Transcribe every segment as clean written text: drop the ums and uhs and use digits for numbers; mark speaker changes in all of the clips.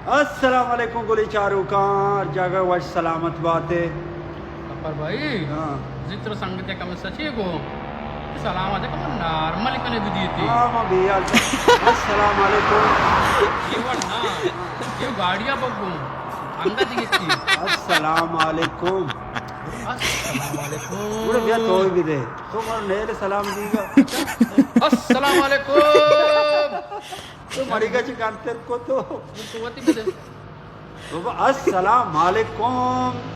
Speaker 1: अस्सलाम वालेकुम गोली चारू कार जगह वश सलामत बातें
Speaker 2: पर भाई
Speaker 1: हाँ
Speaker 2: जित्र संगते कम सची को सलाम आते कम नॉर्मल कने दी थी
Speaker 1: हाँ मैं भी यार अस्सलाम वालेकुम
Speaker 2: ये वर ना ये गाड़ियां बगू अंदर दिखती
Speaker 1: अस्सलाम वालेकुम
Speaker 2: अस्सलाम वालेकुम
Speaker 1: पूरे भैया तो भी दे तो मर नेल सलाम दीगा
Speaker 2: अस्सलाम वालेकुम
Speaker 1: तो मरीगा चिकानते को तो
Speaker 2: कुवती बदे
Speaker 1: तो अस्सलाम वालेकुम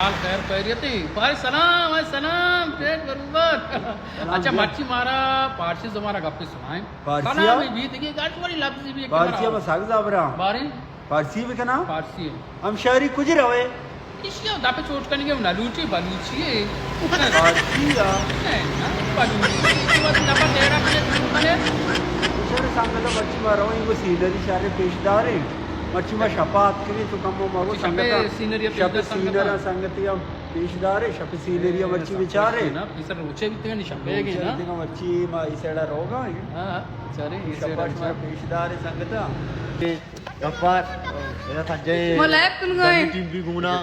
Speaker 2: हाल खैर खैरियती भाई सलाम पेट बरूबर अच्छा मच्छी मारा पारसी हमारा गप्पे सुनाए
Speaker 1: पारसिया?
Speaker 2: सलाम भी दिखे गाड़ी वाली लफ्ज भी
Speaker 1: पारसिया में साग जाबरा
Speaker 2: बारे
Speaker 1: पारसी भी कना
Speaker 2: पारसी
Speaker 1: हम शहरी कुछ रहे
Speaker 2: इसलिए दापे चोट करने के ना लूची बलूची है
Speaker 1: पारसिया
Speaker 2: नहीं ना बलूची वो दापा तेरा कने
Speaker 1: शहर सांगला मच्छी मारो इनको सीनरी सारे पेशदार है मच्छी में शपात के तो कम मागो
Speaker 2: शपे
Speaker 1: संगता
Speaker 2: सीनरी
Speaker 1: शपे सीनरा संगतिया पेशदार है शपे सीनरी मच्छी विचार है
Speaker 2: ना इस रोचे भी तेगा नहीं शपे के ना
Speaker 1: ना मच्छी मा इसेड़ा रोगा है
Speaker 2: हां चले इस
Speaker 1: शपात में पेशदार है संगता
Speaker 3: गफ्फार मेरा संजय
Speaker 4: मलाक कुल गए
Speaker 3: टीम की गुना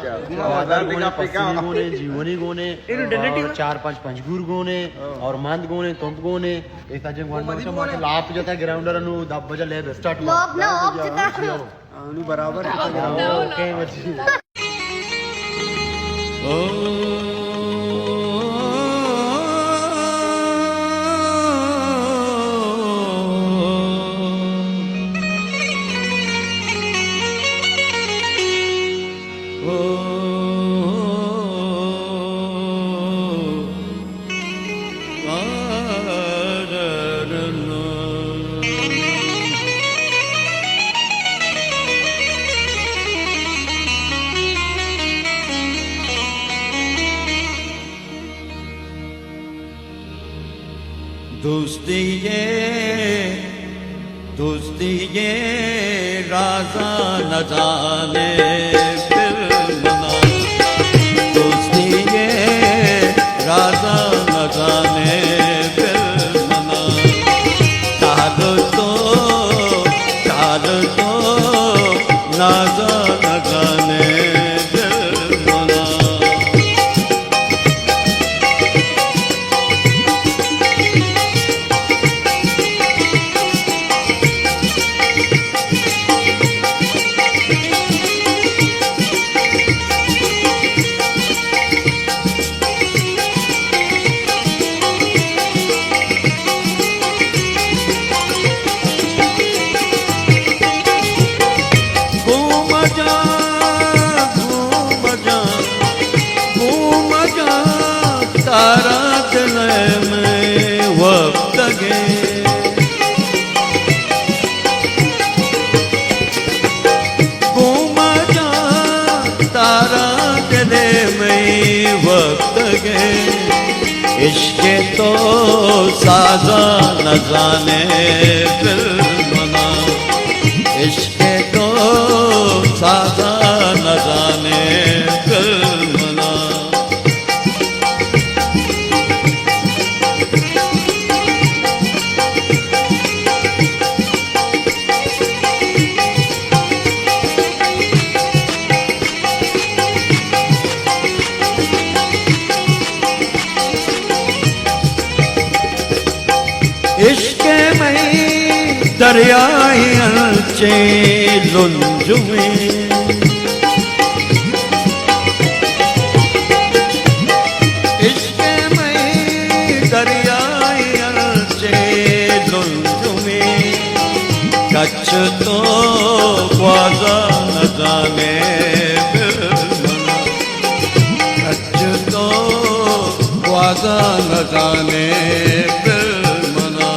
Speaker 3: आधार गोने पस्सी गोने जीवनी गोने और 4-5 पंजगुर गोने और मंद गोने तोंत गोने एक संजय गोने से माके लाप जता ग्राउंडर नु 10 बजे ले स्टार्ट
Speaker 4: लोग ना ऑफ जता
Speaker 1: अनु बराबर है
Speaker 3: ओके मच्छी
Speaker 5: दोस्ती ये राजा न जाने फिर मना दोस्ती ये राजा न जाने फिर मना चाल तो राजा न जाने फिर मना तारा दिल में वक्त गे घूमा जा तारा दिल में वक्त गे इश्क तो साजा न जाने फिर मना इश्क तो साजा न जाने फिर मना इश्क में दरियाई अलचे लुंजुए इश्क में दरियाई अलचे लुंजुए कच्छ तो ख्वाजा न जाने फिर मना कच्छ तो ख्वाजा न जाने फिर मना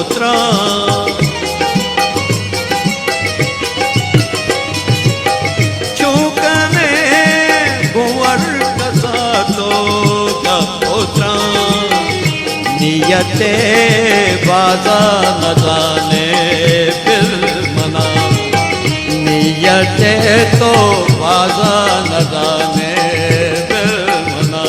Speaker 5: पोत्रा चूकने कुंवर कसा तो का पोत्रा नियते बाजा न जाने फिर मना नियते तो बाजा न जाने फिर मना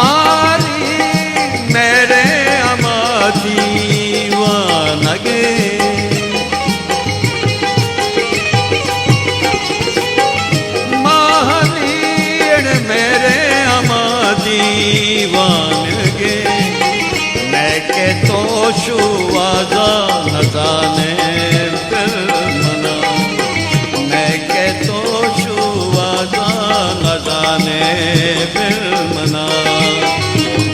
Speaker 5: मारी मेरे दीवानगे महानीण मेरे अमा दीवानगे मैं के तो शुवाजा न जाने फिर मना मैं के तो शुवाजा न जाने फिर मना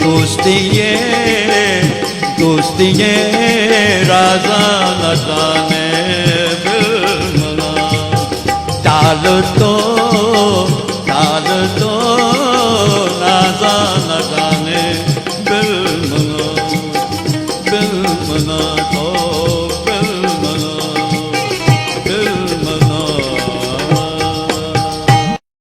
Speaker 5: दोस्ती ये राजा न जाने फिर मना डाल तो राजा न जाने फिर मना तो